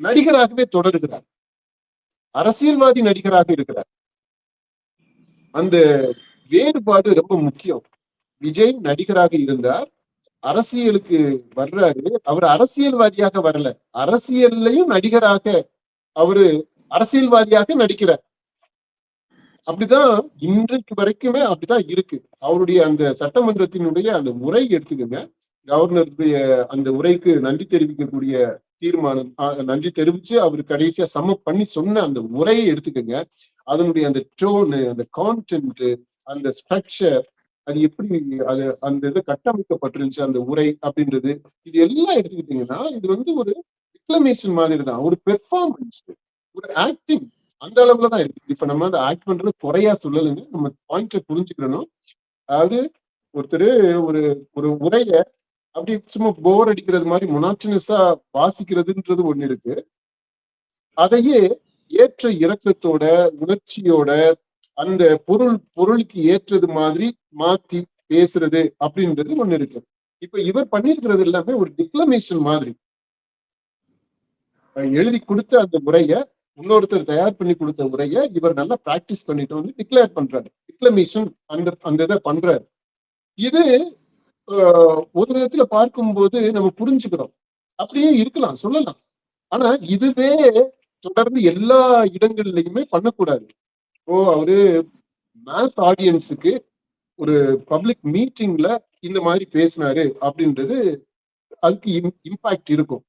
நடிகராகவே தொடர்கிறார், அரசியல்வாதி நடிகராக இருக்கிறார். அந்த வேறுபாடு ரொம்ப முக்கியம். விஜய் நடிகராக இருந்தார், அரசியலுக்கு வர்றாரு, அவர் அரசியல்வாதியாக வரல, அரசியல்லையும் நடிகராக அவரு அரசியல்வாதியாக நடிக்கிறார். அப்படிதான் இன்றைக்கு வரைக்குமே அப்படிதான் இருக்கு. அவருடைய அந்த சட்டமன்றத்தினுடைய அந்த உரை எடுத்துக்கோங்க, கவர்னருடைய அந்த உரைக்கு நன்றி தெரிவிக்கக்கூடிய தீர்மானம், நன்றி தெரிவிச்சு அவர் கடைசியா சம்மப் பண்ணி சொன்ன அந்த உரையை எடுத்துக்கோங்க. அதனுடைய அந்த டோனு, அந்த கான்டென்ட், அந்த ஸ்ட்ரக்சர், அது எப்படி அது அந்த இது கட்டமைக்கப்பட்டிருந்துச்சு அந்த உரை அப்படின்றது, இது எல்லாம் எடுத்துக்கிட்டீங்கன்னா இது வந்து ஒரு டிக்ளமேஷன் மாதிரி தான், ஒரு பெர்ஃபார்மன்ஸ், ஒரு ஆக்டிங் அந்த அளவுலதான் இருக்கு. இப்ப நம்ம அந்த ஆக்ட் பண்றது குறையா சொல்லலைங்க, நம்ம பாயிண்ட புரிஞ்சுக்கணும். அதாவது ஒருத்தர் ஒரு ஒரு உரைய அப்படி சும்மா போர் அடிக்கிறது மாதிரி மொனாட்டனஸா வாசிக்கிறதுன்றது ஒண்ணு இருக்கு. அதையே ஏற்ற இறக்கத்தோட உணர்ச்சியோட அந்த பொருளுக்கு ஏற்றது மாதிரி மாத்தி பேசுறது அப்படின்றது ஒண்ணு இருக்கு. இப்ப இவர் பண்ணிருக்கிறது எல்லாமே ஒரு டிக்ளமேஷன் மாதிரி, எழுதி கொடுத்த அந்த உரைய, இன்னொருத்தர் தயார் பண்ணி கொடுத்த உரைய இவர் நல்லா பிராக்டிஸ் பண்ணிட்டு வந்து டிக்ளேர் பண்றாரு, டிக்ளமேஷன் அந்த இதை பண்றாரு. இது ஒரு விதத்துல பார்க்கும்போது நம்ம புரிஞ்சுக்கிறோம், அப்படியே இருக்கலாம், சொல்லலாம். ஆனா இதுவே தொடர்ந்து எல்லா இடங்கள்லயுமே பண்ணக்கூடாது. அவரு மாஸ் ஆடியன்ஸுக்கு ஒரு பப்ளிக் மீட்டிங்ல இந்த மாதிரி பேசினாரு அப்படின்றது அதுக்கு இம்பாக்ட் இருக்கும்.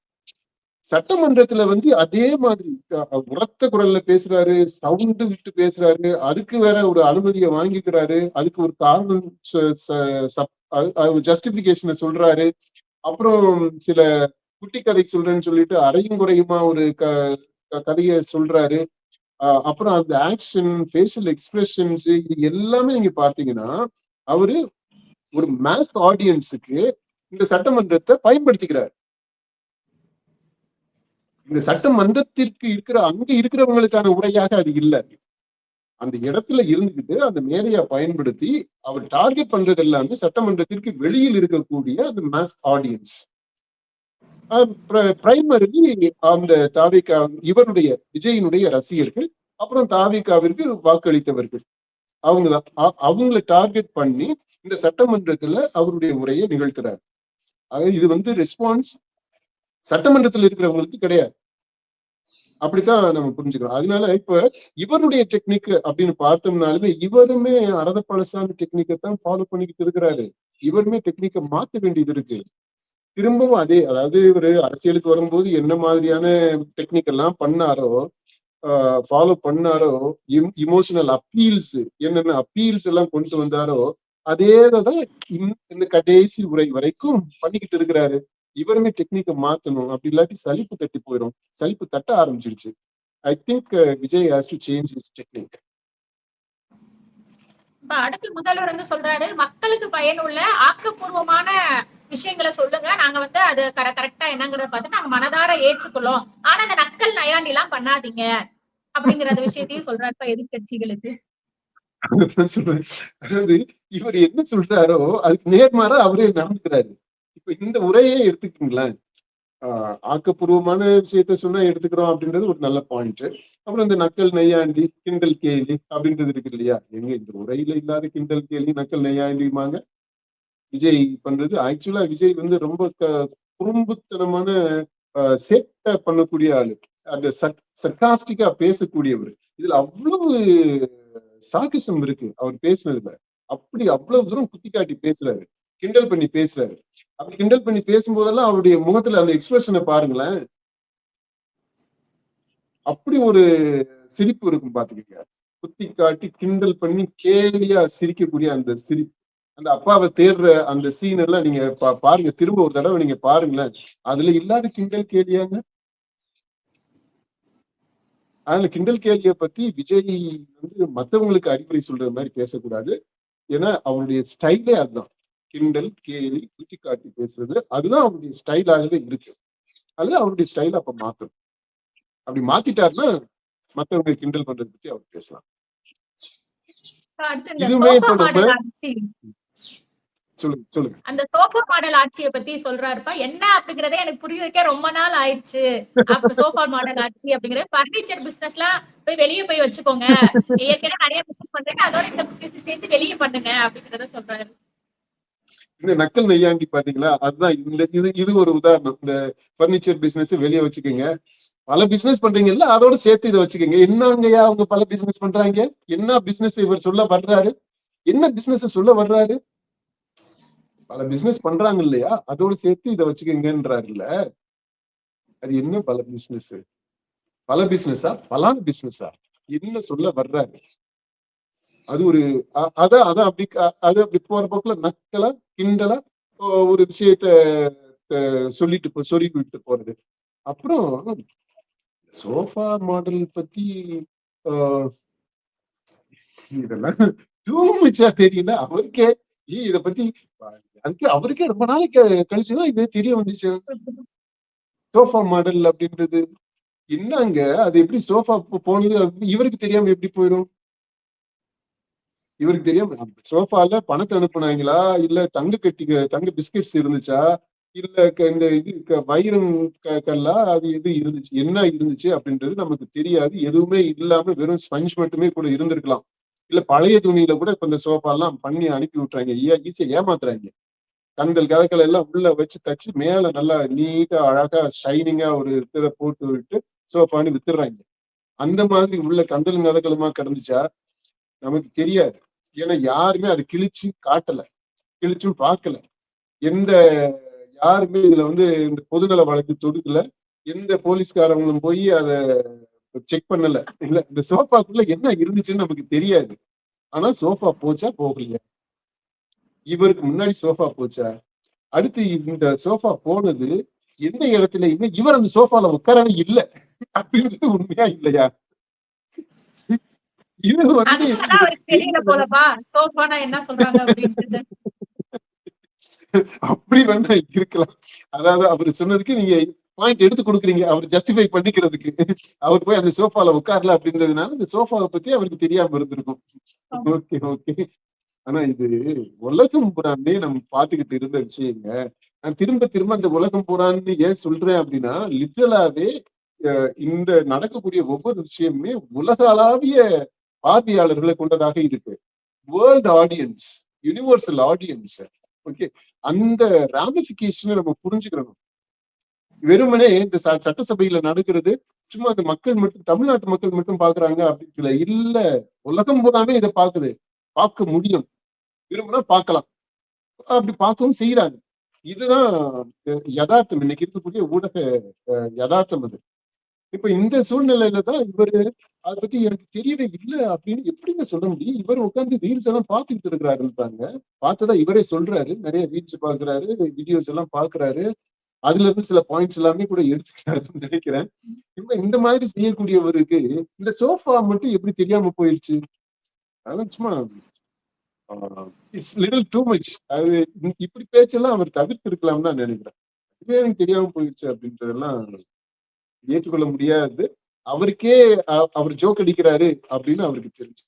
சட்டமன்றத்துல வந்து அதே மாதிரி உரத்த குரல்ல பேசுறாரு, சவுண்டு விட்டு பேசுறாரு, அதுக்கு வேற ஒரு அனுமதியை வாங்கிக்கிறாரு, அதுக்கு ஒரு காரணம் ஜஸ்டிபிகேஷனை சொல்றாரு. அப்புறம் சில குட்டி கதை சொல்றேன்னு சொல்லிட்டு அரையும் குறையுமா ஒரு கதையை சொல்றாரு. அப்புறம் அந்த ஆக்ஷன், ஃபேஷியல் எக்ஸ்பிரஷன்ஸ் இது எல்லாமே நீங்க பார்த்தீங்கன்னா அவரு ஒரு மாஸ் ஆடியன்ஸுக்கு இந்த சட்டமன்றத்தை பயன்படுத்திக்கிறார். இந்த சட்டமன்றத்திற்கு அங்க இருக்கிறவங்களுக்கான உரையாக அது இல்ல. அந்த இடத்துல இருந்துகிட்டு அந்த மேடையை பயன்படுத்தி அவர் டார்கெட் பண்றது எல்லாமே சட்டமன்றத்திற்கு வெளியில் இருக்கக்கூடிய அந்த மாஸ் ஆடியன்ஸ். பிரைமரி அந்த தாவிகா இவருடைய விஜயினுடைய ரசிகர்கள், அப்புறம் தாவிகாவிற்கு வாக்களித்தவர்கள், அவங்கதான். அவங்களை டார்கெட் பண்ணி இந்த சட்டமன்றத்துல அவருடைய உரையை நிகழ்த்துறாரு. இது வந்து ரெஸ்பான்ஸ் சட்டமன்றத்தில் இருக்கிறவங்களுக்கு கிடையாது. அப்படித்தான் நம்ம புரிஞ்சுக்கிறோம். அதனால இப்ப இவருடைய டெக்னிக் அப்படின்னு பார்த்தோம்னாலுமே இவருமே அரத பழசான டெக்னிக்கை தான் ஃபாலோ பண்ணிக்கிட்டு இருக்கிறாரு. இவருமே டெக்னிக்கை மாற்ற வேண்டியது இருக்கு. திரும்பவும் அதே, அதாவது இவரு அரசியலுக்கு வரும்போது என்ன மாதிரியான டெக்னிக் எல்லாம் பண்ணாரோ, ஃபாலோ பண்ணாரோ, இமோஷனல் அப்பீல்ஸ் என்னென்ன அப்பீல்ஸ் எல்லாம் கொண்டு வந்தாரோ அதேதான் இந்த கடைசி உரை வரைக்கும் பண்ணிக்கிட்டு இருக்கிறாரு. இவருமே டெக்னிக்கை மாத்தணும், அப்படி இல்லாட்டி சலிப்பு தட்டி போயிடும். சலிப்பு தட்ட ஆரம்பிச்சிருச்சு. I think Vijay has to change his technique. அடுத்து முதல்வர் வந்து சொல்றாரு, மக்களுக்கு பயனுள்ள ஆக்கப்பூர்வமான விஷயங்களை சொல்லுங்க, நாங்க வந்து அது கரெக்டா என்னங்கிறத பார்த்து நாங்க மனதார ஏற்றுக்கொள்ளும், ஆனா அந்த நக்கல் நயாண்டி எல்லாம் பண்ணாதீங்க அப்படிங்கிற விஷயத்தையும் சொல்றாரு எதிர்கட்சிகளுக்கு. சொல்றேன், அதாவது இவர் என்ன சொல்றாரோ அதுக்கு நேர்மாறா அவரே நடந்துக்கிறாரு. இப்ப இந்த உரையே எடுத்துக்கீங்களேன், ஆக்கப்பூர்வமான விஷயத்த சொன்னா எடுத்துக்கிறோம் அப்படின்றது ஒரு நல்ல பாயிண்ட். அப்புறம் இந்த நக்கல் நெய்யாண்டி, கிண்டல் கேலி அப்படின்றது இருக்கு இல்லையா? எங்க இந்த உரையில இல்லாத கிண்டல் கேலி, நக்கல் நெய்யாண்டிமாங்க விஜய் பண்றது. ஆக்சுவலா விஜய் வந்து ரொம்ப குறும்புத்தனமான சேட்டை பண்ணக்கூடிய ஆளு. அந்த சர்காஸ்டிக்கா பேசக்கூடியவர். இதுல அவ்வளவு சாகிசம் இருக்கு அவர் பேசுனதுல. அப்படி அவ்வளவு தூரம் குத்தி காட்டி பேசுறாரு, கிண்டல் பண்ணி பேசுறாரு. அப்படி கிண்டல் பண்ணி பேசும்போதெல்லாம் அவருடைய முகத்துல அந்த எக்ஸ்பிரஷனை பாருங்களேன், அப்படி ஒரு சிரிப்பு இருக்கும் பாத்துக்கீங்க. குத்தி காட்டி கிண்டல் பண்ணி கேலியா சிரிக்கக்கூடிய அந்த சிரிப்பு, அந்த அப்பாவை தேடுற அந்த சீன் எல்லாம் நீங்க பாருங்க, திரும்ப ஒரு தடவை நீங்க பாருங்களேன். அதுல இல்லாத கிண்டல் கேலியாங்க. அதுல கிண்டல் கேலியை பத்தி விஜய் வந்து மத்தவங்களுக்கு அறிவுரை சொல்ற மாதிரி பேசக்கூடாது. ஏன்னா அவருடைய ஸ்டைலே அதுதான், கிண்டல் கேலி குத்தி காட்டி பேசுறது. அதுதான் அவருடைய ஸ்டைலாகவே இருக்கு. அது அவருடைய ஸ்டைல அப்ப மாத்தணும். அப்படி மாத்திட்டாருன்னா மத்தவங்க கிண்டல் பண்றதை பத்தி அவர் பேசலாம். இதுவுமே இப்ப நம்ம சொல்லுங்க. அந்த சோஃபா மாடல் ஆட்சியை பத்தி சொல்றாருப்பா. என்ன அப்படிங்கறதே எனக்கு புரியறதுக்கே ரொம்ப நாள் ஆயிடுச்சு. சோஃபா மாடல் ஆட்சி அப்படிங்கறது பர்னிச்சர் பிசினஸ்லாம் போய் வெளியே போய் வச்சுக்கோங்க, ஏற்கனவே நிறைய பிசினஸ் பண்றீங்க, அதோட இந்த பிசினஸ் சேர்த்து வெளியே பண்ணுங்க அப்படிங்கறத சொல்றாரு. இந்த நக்கல் நெய்யாண்டி பாத்தீங்களா, அதுதான் இது ஒரு உதாரணம். இந்த பர்னிச்சர் பிசினஸ் வெளியே வச்சுக்கோங்க, பல பிசினஸ் பண்றீங்கல்ல அதோட சேர்த்து இதை வச்சுக்கோங்க. என்னங்கய்யா அவங்க பல பிசினஸ் பண்றாங்க, என்ன பிசினஸ் இவர் சொல்ல வர்றாரு, என்ன பிசினஸ் சொல்ல வர்றாரு? பல பிசினஸ் பண்றாங்க இல்லையா, அதோட சேர்த்து இதை வச்சுக்கோங்கன்றாருல்ல. அது என்ன பல பிசினஸ்? பல பிசினஸா, பலான பிசினஸா, என்ன சொல்ல வர்றாரு? அது ஒரு அதான் அப்படி போற போக்குல நக்கலா கிண்டலா ஒரு விஷயத்த சொல்லிட்டு போறது. அப்புறம் சோஃபா மாடல் பத்தி இதெல்லாம் டூமிச்சா தெரியல அவருக்கே. இத பத்தி அவருக்கே ரொம்ப நாளைக்கு கழிச்சுதான் இது தெரிய வந்துச்சு, சோஃபா மாடல் அப்படின்றது என்னங்க. அது எப்படி சோஃபா போனது இவருக்கு தெரியாம எப்படி போயிடும்? இவருக்கு தெரியாம சோஃபால பணத்தை அனுப்புனாங்களா, இல்ல தங்க பிஸ்கெட்ஸ் இருந்துச்சா, இல்ல இந்த இது வைரம் கல்லா, அது எது இருந்துச்சு, என்ன இருந்துச்சு அப்படின்றது நமக்கு தெரியாது. எதுவுமே இல்லாம வெறும் ஸ்பஞ்ச் மட்டுமே கூட இருந்திருக்கலாம். இல்ல பழைய துணியில கூட இப்ப இந்த சோஃபா எல்லாம் பண்ணி அனுப்பி விட்டுறாங்க, ஈஸியா ஏமாத்துறாங்க. கந்தல் கதக்கள் எல்லாம் உள்ள வச்சு தச்சு மேல நல்லா நீட்டா அழகா ஷைனிங்கா ஒரு இதை போட்டு விட்டு சோஃபான்னு வித்துடுறாங்க. அந்த மாதிரி உள்ள கந்தலும் கதக்களுமா கிடந்துச்சா நமக்கு தெரியாது. ஏன்னா யாருமே அதை கிழிச்சு காட்டல, கிழிச்சும் பார்க்கல. யாருமே இதுல வந்து இந்த பொதுநல வழக்கு தொடுக்கல, எந்த போலீஸ்காரங்களும் போய் அத செக் பண்ணல. இல்ல இந்த சோஃபாக்குள்ள என்ன இருந்துச்சுன்னு நமக்கு தெரியாது. ஆனா சோஃபா போச்சா போகலையா? இவருக்கு முன்னாடி சோஃபா போச்சா? அடுத்து இந்த சோஃபா போனது எந்த இடத்துல இன்னும் இவர் அந்த சோஃபால உட்காரவே இல்ல அப்படின்றது உண்மையா இல்லையா? இவர் வந்து அதனாலதான் அவருக்கு தெரியல போலப்பா சோஃபானா என்ன சொல்றாங்க அப்படின்ட்டு. அப்படி வேணா இருக்கலாம். அதாவது அவரு சொன்னதுக்கு நீங்க பாயிண்ட் எடுத்து கொடுக்குறீங்க. அவர் ஜஸ்டிஃபை பண்ணிக்கிறதுக்கு. அவர் போய் அந்த சோஃபால உட்காரல அப்படின்றதுனால இந்த சோஃபாவை பத்தி அவருக்கு தெரியாம இருந்திருக்கும். ஆமா. Okay, okay. ஆனா இது உலகம் புறாமே நம்ம பார்த்துக்கிட்டு இருந்த விஷயங்க. நான் திரும்ப திரும்ப அந்த உலகம் புறான்னு ஏன் சொல்றேன் அப்படின்னா, லிட்டரலாவே இந்த நடக்கக்கூடிய ஒவ்வொரு விஷயமுமே உலகளாவிய பார்வையாளர்களை கொண்டதாக இருக்கு. World audience, universal audience. Okay. அந்த ராமிபிகேஷனை நம்ம புரிஞ்சுக்கணும். வெறுமனே இந்த சட்டசபையில நடக்கிறது சும்மா அந்த மக்கள் மட்டும் தமிழ்நாட்டு மக்கள் மட்டும் பாக்குறாங்க அப்படின்னு இல்ல. உலகம் பூராமே இதை பாக்குது. பார்க்க முடியும். விரும்பினா பார்க்கலாம். அப்படி பார்க்கவும் செய்யறாங்க. இதுதான் யதார்த்தம். இன்னைக்கு இருக்கக்கூடிய ஊடக யதார்த்தம் அது. இப்ப இந்த சூழ்நிலையில தான் இவரு அதை பத்தி எனக்கு தெரியவே இல்லை அப்படின்னு எப்படிங்க சொல்ல முடியும்? இவர் உட்காந்து ரீல்ஸ் எல்லாம் பார்த்துக்கிட்டு இருக்கிறாருன்றாங்க. பார்த்ததா இவரே சொல்றாரு. நிறைய ரீல்ஸ் பாக்குறாரு, வீடியோஸ் எல்லாம் பாக்குறாரு. அதுல இருந்து சில பாயிண்ட்ஸ் எல்லாமே கூட எடுத்துக்கிறாருன்னு நினைக்கிறேன். இந்த மாதிரி செய்யக்கூடியவருக்கு இந்த சோஃபா மட்டும் எப்படி தெரியாம போயிடுச்சு? அதெல்லாம் சும்மா இட்ஸ் லிட்டில் டூ மச். அது இப்படி பேச்செல்லாம் அவர் தவிர்த்து இருக்கலாம்னு தான் நினைக்கிறேன். இதுவே எனக்கு தெரியாம போயிடுச்சு அப்படின்றதெல்லாம் ஏற்றுக்கொள்ள முடியாது. அவருக்கே அவர் ஜோக் அடிக்கிறாரு அப்படின்னு அவருக்கு தெரிஞ்சு